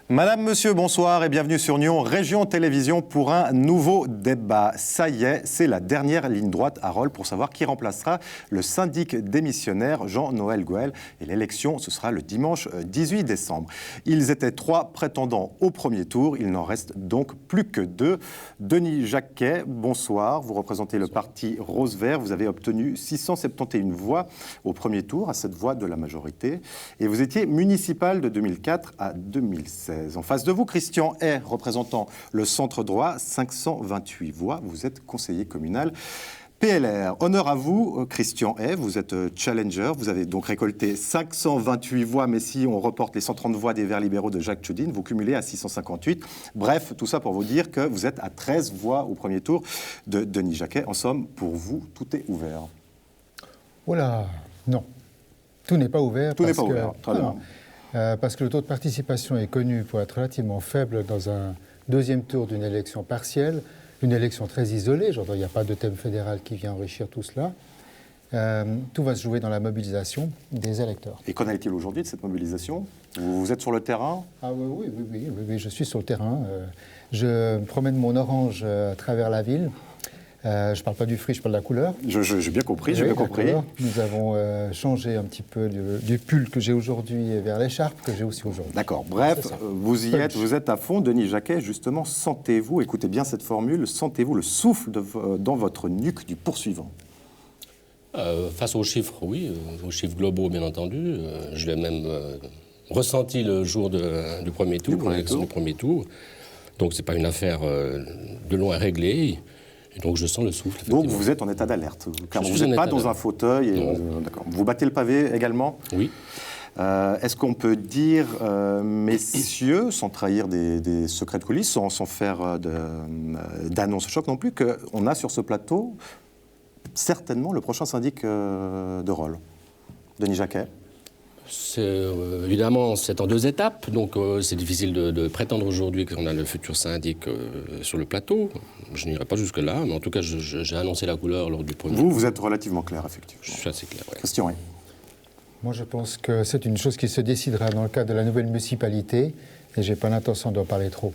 Madame, monsieur, bonsoir et bienvenue sur Nyon, Région Télévision pour un nouveau débat. Ça y est, c'est la dernière ligne droite à Rolle pour savoir qui remplacera le syndic démissionnaire Jean-Noël Goël. Et l'élection, ce sera le dimanche 18 décembre. Ils étaient 3 prétendants au premier tour, il n'en reste donc plus que 2. Denis Jacquet, bonsoir, vous représentez le parti Rose-Vert, vous avez obtenu 671 voix au premier tour, à 7 voix de la majorité. Et vous étiez municipal de 2004 à 2016. En face de vous, Christian Hay, représentant le centre droit, 528 voix. Vous êtes conseiller communal PLR. Honneur à vous, Christian Hay, vous êtes challenger. Vous avez donc récolté 528 voix, mais si on reporte les 130 voix des Verts libéraux de Jacques Tchoudine, vous cumulez à 658. Bref, tout ça pour vous dire que vous êtes à 13 voix au premier tour de Denis Jacquet. En somme, pour vous, tout est ouvert. Voilà, non. Tout n'est pas ouvert. Tout n'est pas ouvert, très bien. Parce que le taux de participation est connu pour être relativement faible dans un deuxième tour d'une élection partielle, une élection très isolée. J'entends, il n'y a pas de thème fédéral qui vient enrichir tout cela. Tout va se jouer dans la mobilisation des électeurs. Et qu'en est-il aujourd'hui de cette mobilisation ? Vous êtes sur le terrain ? Ah oui, je suis sur le terrain. Je promène mon orange à travers la ville. Je ne parle pas du fruit, je parle de la couleur. J'ai bien compris, j'ai bien compris. Nous avons changé un petit peu du pull que j'ai aujourd'hui vers l'écharpe que j'ai aussi aujourd'hui. D'accord. Bref, vous y êtes, vous êtes à fond. Denis Jacquet, justement, sentez-vous, écoutez bien cette formule, sentez-vous le souffle dans votre nuque du poursuivant ? Face aux chiffres, oui, aux chiffres globaux, bien entendu. Je l'ai même ressenti le jour du premier tour, l'élection du premier tour. Donc, ce n'est pas une affaire de loin réglée. Et donc je sens le souffle. Donc vous êtes en état d'alerte, car vous n'êtes pas dans un fauteuil. D'accord. Vous battez le pavé également ? Oui. Est-ce qu'on peut dire, messieurs, sans trahir des secrets de coulisses, sans faire d'annonce choc non plus, qu'on a sur ce plateau certainement le prochain syndic de Rolle ? Denis Jacquet ? Évidemment, c'est en 2 étapes, donc c'est difficile de prétendre aujourd'hui qu'on a le futur syndic sur le plateau. Je n'irai pas jusque-là, mais en tout cas, j'ai annoncé la couleur lors du premier. Vous êtes relativement clair, effectivement. Je suis assez clair, oui. Christian, oui. Moi, je pense que c'est une chose qui se décidera dans le cadre de la nouvelle municipalité, et je n'ai pas l'intention d'en parler trop.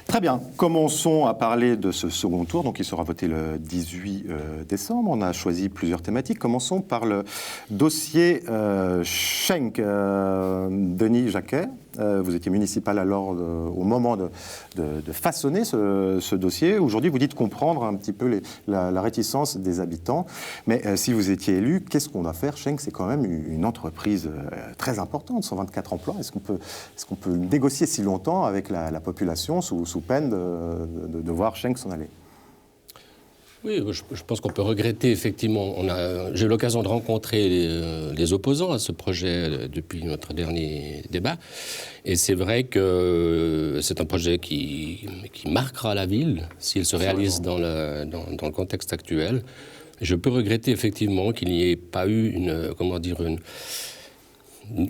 Très bien. Commençons à parler de ce second tour, donc il sera voté le 18 décembre. On a choisi plusieurs thématiques. Commençons par le dossier Schenk. Denis Jacquet, vous étiez municipal alors au moment de façonner ce dossier. Aujourd'hui, vous dites comprendre un petit peu la réticence des habitants. Mais si vous étiez élu, qu'est-ce qu'on doit faire ? Schenk, c'est quand même une entreprise très importante, 124 emplois. Est-ce qu'on peut négocier si longtemps avec la population sous peine de voir Schenk s'en aller? Oui, je pense qu'on peut regretter, effectivement. J'ai eu l'occasion de rencontrer les opposants à ce projet depuis notre dernier débat. Et c'est vrai que c'est un projet qui marquera la ville s'il se réalise dans le contexte actuel. Je peux regretter, effectivement, qu'il n'y ait pas eu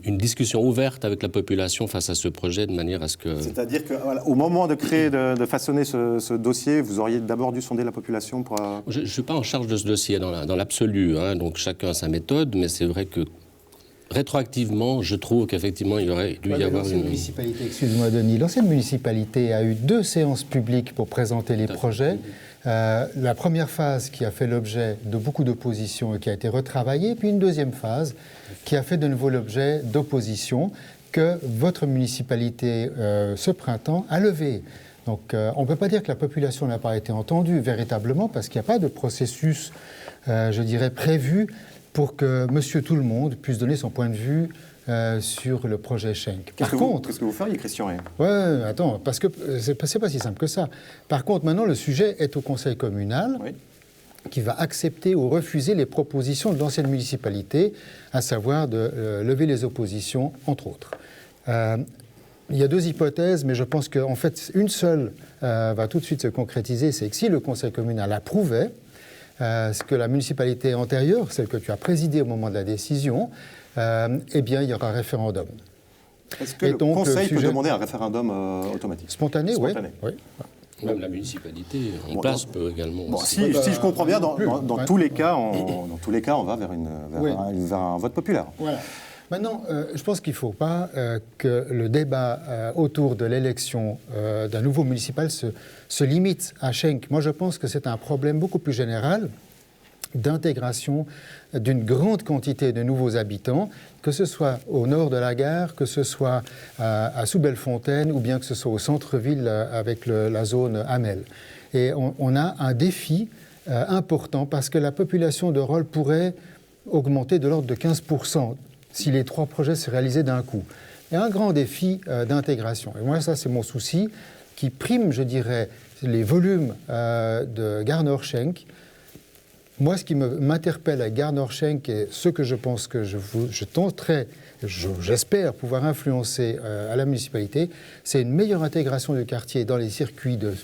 une discussion ouverte avec la population face à ce projet de manière à ce que... C'est-à-dire qu'au moment de créer, de façonner ce dossier, vous auriez d'abord dû sonder la population pour... Je ne suis pas en charge de ce dossier dans l'absolu, hein, donc chacun a sa méthode, mais c'est vrai que rétroactivement, je trouve qu'effectivement, il aurait dû y avoir une... Excuse-moi Denis, l'ancienne municipalité a eu 2 séances publiques pour présenter les projets. La première phase qui a fait l'objet de beaucoup d'opposition et qui a été retravaillée, puis une deuxième phase qui a fait de nouveau l'objet d'opposition que votre municipalité, ce printemps, a levée. Donc on ne peut pas dire que la population n'a pas été entendue véritablement parce qu'il n'y a pas de processus, je dirais, prévu pour que Monsieur Tout-le-Monde puisse donner son point de vue sur le projet Schenk. Qu'est-ce que vous feriez, Christian ? Oui, attends, parce que c'est pas si simple que ça. Par contre, maintenant, le sujet est au conseil communal qui va accepter ou refuser les propositions de l'ancienne municipalité, à savoir de lever les oppositions, entre autres. Il y a 2 hypothèses, mais je pense qu'en fait, une seule va tout de suite se concrétiser, c'est que si le conseil communal approuvait ce que la municipalité antérieure, celle que tu as présidée au moment de la décision, eh bien, il y aura un référendum. Est-ce que le Conseil peut demander un référendum automatique ? Spontané, oui. Même la municipalité en place peut également... Bon, si je comprends bien, dans tous les cas, on va vers un vote populaire. Voilà. Maintenant, je pense qu'il ne faut pas que le débat autour de l'élection d'un nouveau municipal se limite à Schenk. Moi, je pense que c'est un problème beaucoup plus général d'intégration d'une grande quantité de nouveaux habitants, que ce soit au nord de la gare, que ce soit à Soubelfontaine ou bien que ce soit au centre-ville avec la zone Hamel. Et on a un défi important parce que la population de Rolle pourrait augmenter de l'ordre de 15% si les 3 projets se réalisaient d'un coup. Il y a un grand défi d'intégration. Et moi, ça, c'est mon souci qui prime, je dirais, les volumes de Gare Nord-Schenk. Moi, ce qui m'interpelle à Gare Nord-Schenk et ce que je pense que je tenterai, j'espère pouvoir influencer à la municipalité, c'est une meilleure intégration du quartier dans les circuits de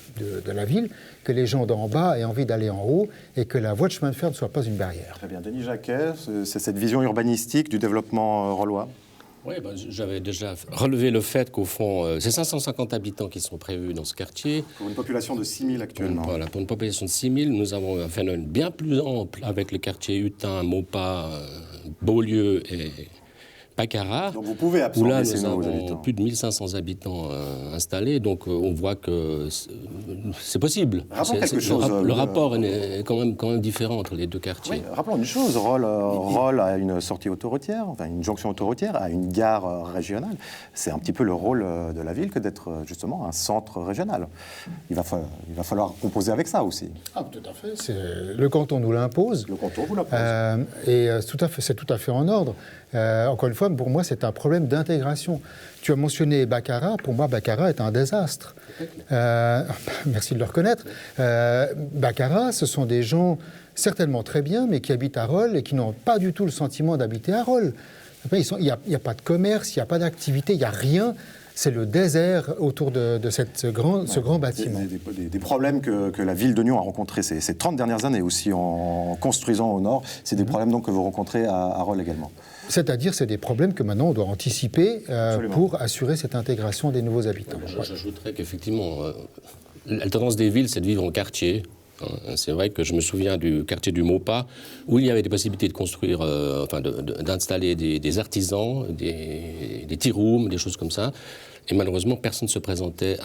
la ville, que les gens d'en bas aient envie d'aller en haut et que la voie de chemin de fer ne soit pas une barrière. Très bien. Denis Jacquet, c'est cette vision urbanistique du développement rollois. Oui, j'avais déjà relevé le fait qu'au fond, c'est 550 habitants qui sont prévus dans ce quartier. Pour une population de 6 000 actuellement. Voilà, pour une population de 6 000, nous avons un phénomène bien plus ample avec les quartiers Hutin, Maupas, Beaulieu et Baccarat. Donc vous pouvez où là, absorber ces nous nouveaux avons habitants. plus de 1500 habitants installés, donc on voit que c'est possible. Rappelons quelque chose. Le rapport est quand même différent entre les deux quartiers. Oui, rappelons une chose, Rolle a une sortie autoroutière, enfin une jonction autoroutière, a une gare régionale. C'est un petit peu le rôle de la ville que d'être justement un centre régional. Il va falloir composer avec ça aussi. Ah, tout à fait. Le canton nous l'impose. Le canton vous l'impose. C'est tout à fait en ordre. Encore une fois, pour moi, c'est un problème d'intégration. Tu as mentionné Baccarat. Pour moi, Baccarat est un désastre. Merci de le reconnaître. Baccarat, ce sont des gens certainement très bien, mais qui habitent à Rolle et qui n'ont pas du tout le sentiment d'habiter à Rolle. Il n'y a pas de commerce, il n'y a pas d'activité, il n'y a rien. C'est le désert autour de ce grand bâtiment. Des problèmes que la ville de Nyon a rencontrés ces 30 dernières années aussi en construisant au nord, c'est des problèmes donc que vous rencontrez à Rolle également. C'est-à-dire, c'est des problèmes que maintenant on doit anticiper pour assurer cette intégration des nouveaux habitants. J'ajouterais qu'effectivement, la tendance des villes, c'est de vivre en quartier. C'est vrai que je me souviens du quartier du Maupas, où il y avait des possibilités de construire, d'installer des artisans, des tea rooms, des choses comme ça. Et malheureusement, personne ne se présentait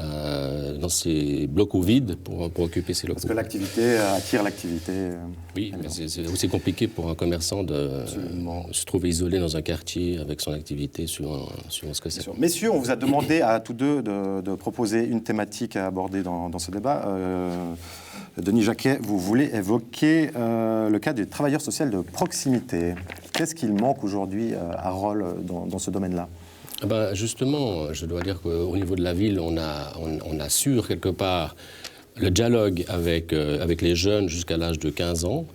dans ces blocs vides pour occuper ces locaux. Parce que l'activité attire l'activité. Oui, mais c'est aussi compliqué pour un commerçant de se trouver isolé dans un quartier avec son activité suivant ce que c'est. Messieurs, on vous a demandé à tous deux de proposer une thématique à aborder dans ce débat. Denis Jacquet, vous voulez évoquer le cas des travailleurs sociaux de proximité. Qu'est-ce qu'il manque aujourd'hui à Rolle dans ce domaine-là ? Justement, je dois dire qu'au niveau de la ville, on assure quelque part le dialogue avec les jeunes jusqu'à l'âge de 15 ans,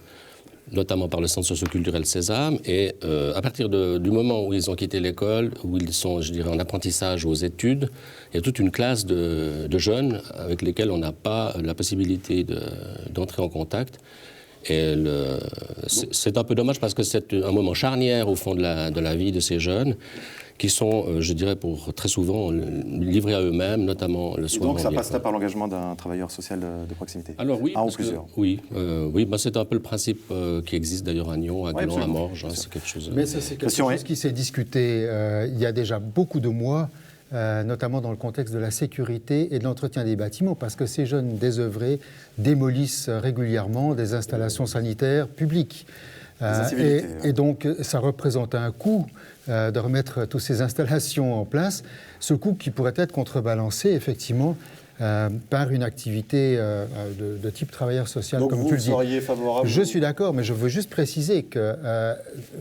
notamment par le centre socioculturel Sésame. Et à partir du moment où ils ont quitté l'école, où ils sont, je dirais, en apprentissage aux études, il y a toute une classe de jeunes avec lesquels on n'a pas la possibilité d'entrer en contact. Et c'est un peu dommage parce que c'est un moment charnière au fond de la vie de ces jeunes qui sont, je dirais, pour très souvent livrés à eux-mêmes, notamment le soir. Donc ça passerait par l'engagement d'un travailleur social de proximité. Alors oui, ou plusieurs. C'est un peu le principe qui existe d'ailleurs à Nyon, à Gland, à Morges. C'est quelque chose. Mais c'est quelque chose qui s'est discuté il y a déjà beaucoup de mois. Notamment dans le contexte de la sécurité et de l'entretien des bâtiments, parce que ces jeunes désœuvrés démolissent régulièrement des installations sanitaires publiques. Et donc, ça représente un coût de remettre toutes ces installations en place, ce coût qui pourrait être contrebalancé, effectivement, par une activité de type travailleur social, donc comme vous tu le dis. seriez favorable? Je suis d'accord, mais je veux juste préciser que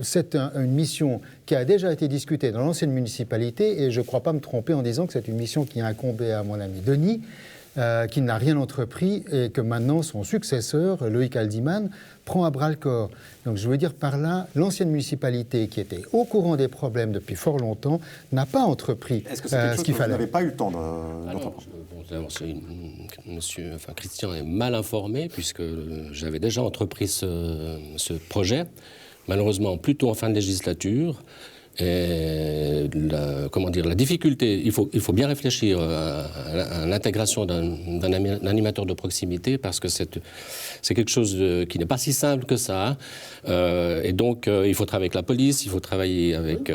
c'est une mission qui a déjà été discutée dans l'ancienne municipalité, et je ne crois pas me tromper en disant que c'est une mission qui a incombé à mon ami Denis, qui n'a rien entrepris, et que maintenant son successeur, Loïc Aldiman, prend à bras-le-corps. Donc je veux dire par là, l'ancienne municipalité, qui était au courant des problèmes depuis fort longtemps, n'a pas entrepris Est-ce que c'est quelque chose que vous n'avez pas eu le temps d'entreprendre? Christian est mal informé, puisque j'avais déjà entrepris ce projet, malheureusement plutôt en fin de législature. Et la difficulté, il faut bien réfléchir à l'intégration d'un animateur de proximité parce que c'est quelque chose qui n'est pas si simple que ça. Et donc, il faut travailler avec la police, il faut travailler avec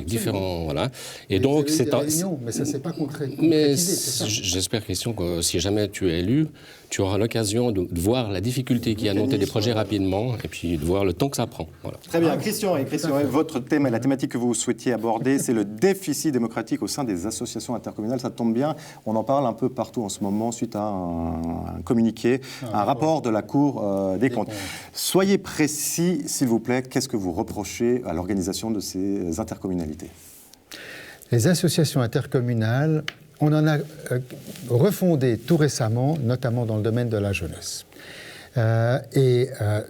différents... Voilà. Et donc, c'est un... Mais ça ne s'est pas concrétisé. Mais j'espère, Christian, que si jamais tu es élu, tu auras l'occasion de voir la difficulté qu'il y a à monter des projets rapidement et puis de voir le temps que ça prend. Voilà. Très bien. Christian, votre thème, la thématique que vous souhaitiez aborder, c'est le déficit démocratique au sein des associations intercommunales. Ça tombe bien, on en parle un peu partout en ce moment suite à un communiqué, un rapport de la Cour des comptes. Soyez précis, s'il vous plaît, qu'est-ce que vous reprochez à l'organisation de ces intercommunalités ? Les associations intercommunales, on en a refondé tout récemment, notamment dans le domaine de la jeunesse.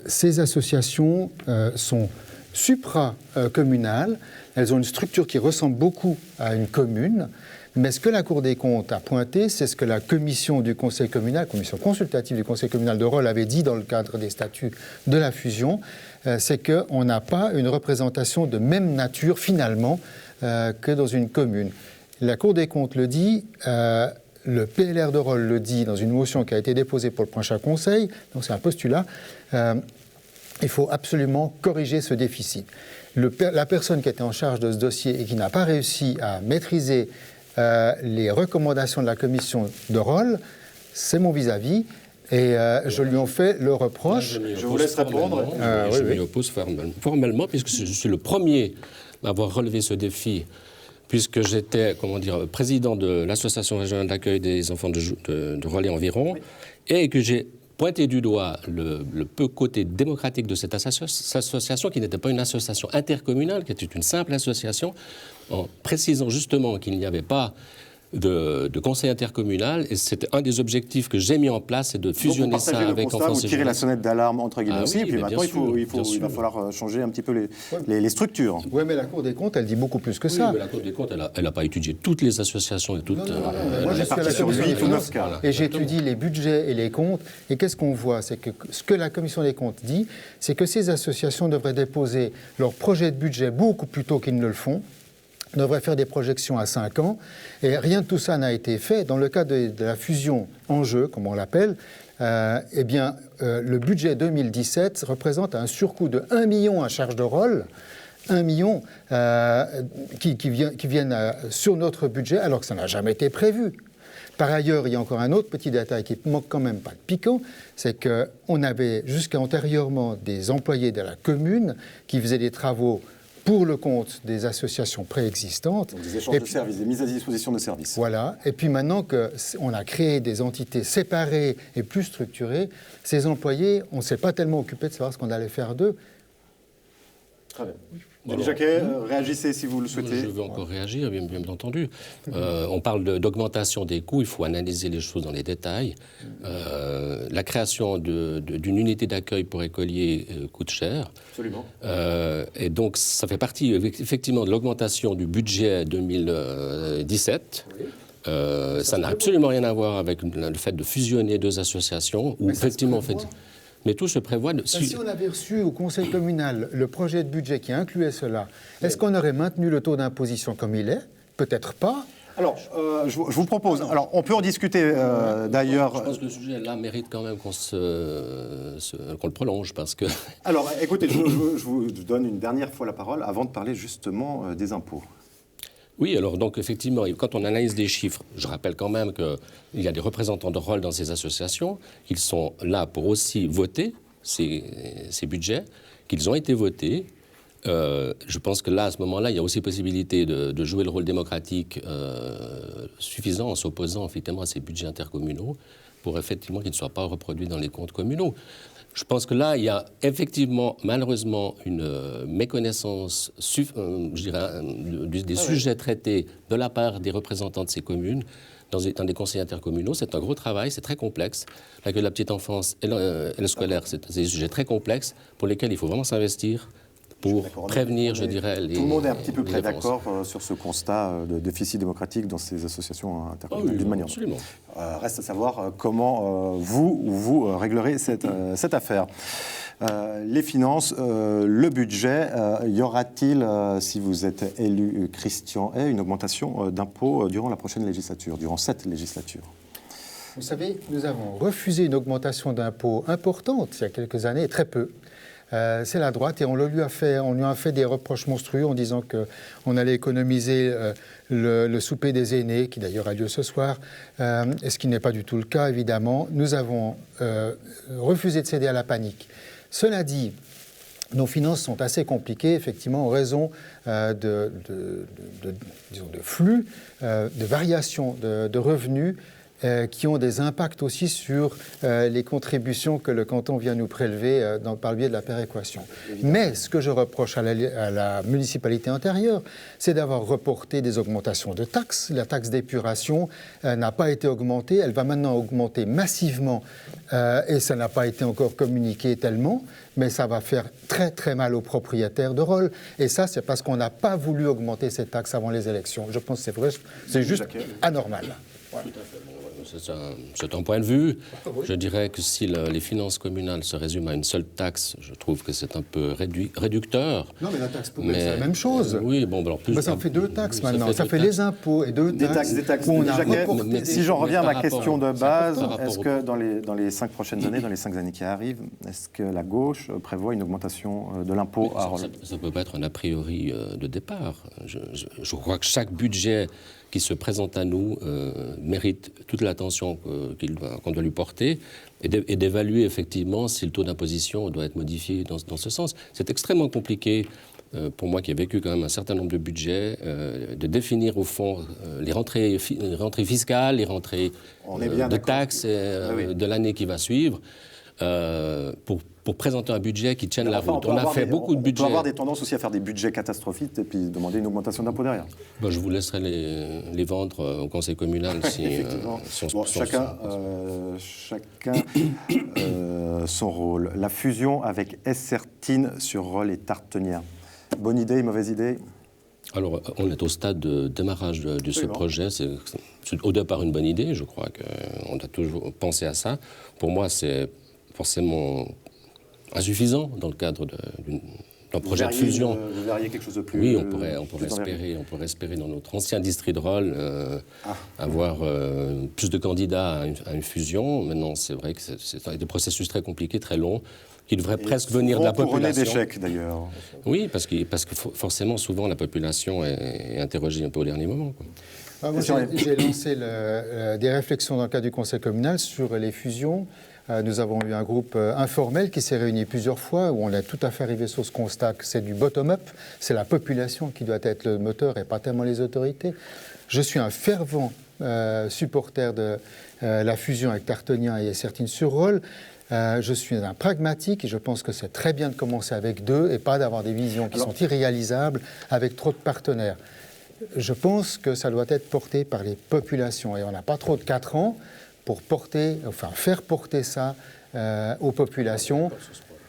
Ces associations sont supra-communales. Elles ont une structure qui ressemble beaucoup à une commune. Mais ce que la Cour des comptes a pointé, c'est ce que la commission du Conseil communal, commission consultative du Conseil communal de Rolle avait dit dans le cadre des statuts de la fusion, c'est qu'on n'a pas une représentation de même nature finalement que dans une commune. La Cour des comptes le dit, le PLR de Rolle le dit dans une motion qui a été déposée pour le prochain Conseil, donc c'est un postulat, il faut absolument corriger ce déficit. La personne qui était en charge de ce dossier et qui n'a pas réussi à maîtriser les recommandations de la commission de Rolle, c'est mon vis-à-vis, et je lui en fais le reproche. Je vous laisse répondre. Je m'y oppose formellement, puisque je suis le premier à avoir relevé ce défi, puisque j'étais, président de l'association régionale d'accueil des enfants de Rolle et environ, et que j'ai pointé du doigt le peu côté démocratique de cette association, qui n'était pas une association intercommunale, qui était une simple association, en précisant justement qu'il n'y avait pas de conseil intercommunal, et c'était un des objectifs que j'ai mis en place, c'est de fusionner ça avec enfants et jeunesse. Vous tirez la sonnette d'alarme entre guillemets aussi, oui, et puis maintenant il va falloir changer un petit peu les structures. Oui, mais la Cour des comptes, elle dit beaucoup plus que ça. Oui, mais la Cour des comptes, elle n'a pas étudié toutes les associations et toutes... Moi, je suis à la commission des finances et j'étudie les budgets et les comptes, et qu'est-ce qu'on voit? C'est que ce que la commission des comptes dit, c'est que ces associations devraient déposer leur projet de budget beaucoup plus tôt qu'ils ne le font, devrait faire des projections à 5 ans, et rien de tout ça n'a été fait. Dans le cas de la fusion en jeu, comme on l'appelle, le budget 2017 représente un surcoût de 1 million à charge de Rolle, 1 million qui viennent sur notre budget, alors que ça n'a jamais été prévu. Par ailleurs, il y a encore un autre petit détail qui ne manque quand même pas de piquant, c'est qu'on avait jusqu'à antérieurement des employés de la commune qui faisaient des travaux pour le compte des associations préexistantes. Donc des échanges de services, des mises à disposition de services. Voilà. Et puis maintenant qu'on a créé des entités séparées et plus structurées, ces employés, on ne s'est pas tellement occupé de savoir ce qu'on allait faire d'eux. Très bien. Denis Jacquet, réagissez si vous le souhaitez. Je veux encore réagir, bien entendu. On parle d'augmentation des coûts, il faut analyser les choses dans les détails. La création d'une unité d'accueil pour écoliers coûte cher. Absolument. Et donc, ça fait partie effectivement de l'augmentation du budget 2017. Oui. Ça n'a absolument rien à voir avec le fait de fusionner deux associations, où effectivement on fait... Mais tout se prévoit... Si on avait reçu au Conseil communal le projet de budget qui incluait cela, est-ce qu'on aurait maintenu le taux d'imposition comme il est? Peut-être pas. Alors, je vous propose... Alors, on peut en discuter d'ailleurs... Je pense que le sujet, là, mérite quand même qu'on le prolonge, parce que... Alors, écoutez, je vous donne une dernière fois la parole avant de parler justement des impôts. Oui, alors donc effectivement, quand on analyse des chiffres, je rappelle quand même qu'il y a des représentants de Rolle dans ces associations, qu'ils sont là pour aussi voter ces budgets, qu'ils ont été votés. Je pense que là, à ce moment-là, il y a aussi possibilité de jouer le rôle démocratique suffisant en s'opposant effectivement à ces budgets intercommunaux pour effectivement qu'ils ne soient pas reproduits dans les comptes communaux. Je pense que là, il y a effectivement, malheureusement, une méconnaissance, des sujets traités de la part des représentants de ces communes dans des conseils intercommunaux. C'est un gros travail, c'est très complexe. L'accueil de la petite enfance et le scolaire, c'est des sujets très complexes pour lesquels il faut vraiment s'investir pour prévenir, je dirais, les... Tout le monde est un petit peu près d'accord sur ce constat de déficit démocratique dans ces associations intercommunales, d'une manière. Absolument. Reste à savoir comment vous réglerez cette affaire. Les finances, le budget, y aura-t-il, si vous êtes élu Christian Hay, une augmentation d'impôts durant la prochaine législature, durant cette législature? Vous savez, nous avons refusé une augmentation d'impôts importante il y a quelques années, très peu. C'est la droite et on lui a fait des reproches monstrueux en disant qu'on allait économiser le souper des aînés, qui d'ailleurs a lieu ce soir, et ce qui n'est pas du tout le cas, évidemment. Nous avons refusé de céder à la panique. Cela dit, nos finances sont assez compliquées, effectivement, en raison de flux, de variations de revenus qui ont des impacts aussi sur les contributions que le canton vient nous prélever par le biais de la péréquation. Évidemment. Mais ce que je reproche à la municipalité antérieure, c'est d'avoir reporté des augmentations de taxes. La taxe d'épuration n'a pas été augmentée, elle va maintenant augmenter massivement et ça n'a pas été encore communiqué tellement, mais ça va faire très très mal aux propriétaires de rôle. Et ça, c'est parce qu'on n'a pas voulu augmenter ces taxes avant les élections. Je pense que c'est vrai, c'est juste anormal. Voilà. Tout à fait. C'est un point de vue. Je dirais que si les finances communales se résument à une seule taxe, je trouve que c'est un peu réducteur. Non, mais la taxe poubelle, c'est la même chose. Oui, bon, alors plus. Ça fait deux taxes maintenant. Ça fait les impôts et deux taxes. Des taxes. Si j'en reviens à ma question de base, est-ce que dans les 5 prochaines années, dans les 5 années qui arrivent, est-ce que la gauche prévoit une augmentation de l'impôt à Arles? Ça ne peut pas être un a priori de départ. Je crois que chaque budget qui se présente à nous mérite toute l'attention qu'on doit lui porter et d'évaluer effectivement si le taux d'imposition doit être modifié dans ce sens. C'est extrêmement compliqué pour moi qui ai vécu quand même un certain nombre de budgets, de définir au fond les rentrées fiscales, les rentrées de taxes de l'année qui va suivre. Pour présenter un budget qui tienne la route. On a fait beaucoup de budgets. On peut avoir des tendances aussi à faire des budgets catastrophiques et puis demander une augmentation d'impôts derrière. Ben, je vous laisserai les vendre au conseil communal si on chacun son rôle. La fusion avec Essertine sur Rolle et Tartenia. Bonne idée, mauvaise idée? Alors, on est au stade de démarrage de ce projet. C'est au départ une bonne idée. Je crois qu'on a toujours pensé à ça. Pour moi, c'est forcément insuffisant dans le cadre d'un projet de fusion. Vous verriez quelque chose de plus... Oui, on pourrait espérer dans notre ancien district de Rolle avoir plus de candidats à une fusion. Maintenant, c'est vrai que c'est des processus très compliqués, très longs, qui devraient presque venir de la population. D'échecs, d'ailleurs. Oui, parce que forcément, souvent, la population est interrogée un peu au dernier moment, quoi. Moi, j'ai lancé des réflexions dans le cadre du conseil communal sur les fusions. Nous avons eu un groupe informel qui s'est réuni plusieurs fois, où on est tout à fait arrivé sur ce constat que c'est du bottom-up, c'est la population qui doit être le moteur et pas tellement les autorités. Je suis un fervent supporter de la fusion avec Tartenia et Essertine sur Rolle. Je suis un pragmatique et je pense que c'est très bien de commencer avec 2 et pas d'avoir des visions qui sont irréalisables avec trop de partenaires. Je pense que ça doit être porté par les populations et on n'a pas trop de 4 ans pour faire porter ça aux populations.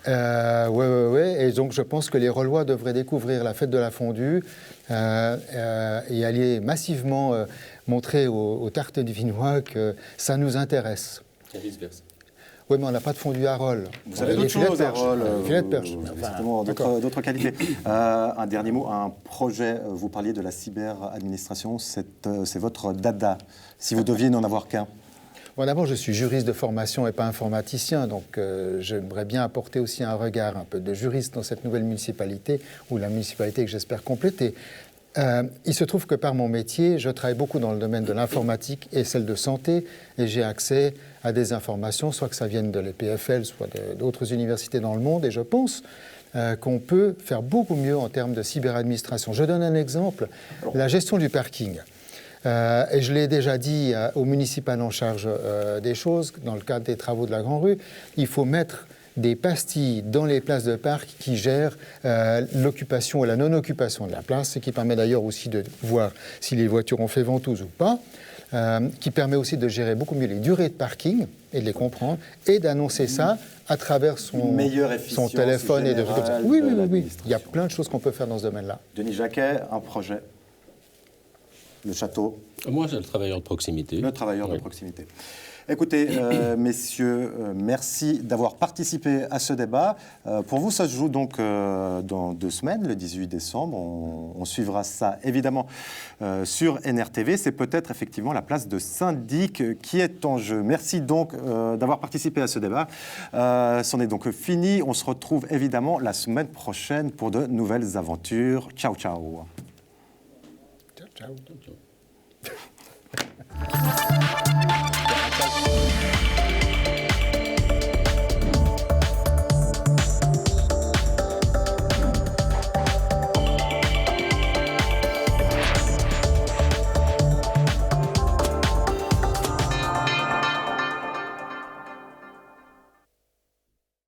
Et donc je pense que les Rollois devraient découvrir la fête de la fondue et aller massivement montrer aux tartes divinois que ça nous intéresse. Et vice-versa. Oui, mais on n'a pas de fondue à Rolle. Vous avez d'autres choses à Rolle. Filet de perche. D'autres qualités. Un dernier mot, un projet, vous parliez de la cyberadministration, c'est votre dada, si vous deviez n'en avoir qu'un. Bon, d'abord, je suis juriste de formation et pas informaticien, donc j'aimerais bien apporter aussi un regard un peu de juriste dans cette nouvelle municipalité, ou la municipalité que j'espère compléter. Il se trouve que par mon métier, je travaille beaucoup dans le domaine de l'informatique et celle de santé, et j'ai accès à des informations, soit que ça vienne de l'EPFL, soit d'autres universités dans le monde, et je pense qu'on peut faire beaucoup mieux en termes de cyberadministration. Je donne un exemple, la gestion du parking. Et je l'ai déjà dit au municipal en charge des choses, dans le cadre des travaux de la Grande Rue, il faut mettre des pastilles dans les places de parc qui gèrent l'occupation ou la non-occupation de la place, et qui permet d'ailleurs aussi de voir si les voitures ont fait ventouse ou pas, qui permet aussi de gérer beaucoup mieux les durées de parking et de les comprendre, et d'annoncer ça à travers son téléphone. Et oui, il y a plein de choses qu'on peut faire dans ce domaine-là. Denis Jacquet, un projet. Le château. Moi, c'est le travailleur de proximité. Le travailleur de proximité. Écoutez, messieurs, merci d'avoir participé à ce débat. Pour vous, ça se joue donc dans 2 semaines, le 18 décembre. On suivra ça, évidemment, sur NRTV. C'est peut-être effectivement la place de syndic qui est en jeu. Merci donc d'avoir participé à ce débat. C'en est donc fini. On se retrouve évidemment la semaine prochaine pour de nouvelles aventures. Ciao, ciao. Ciao, ciao.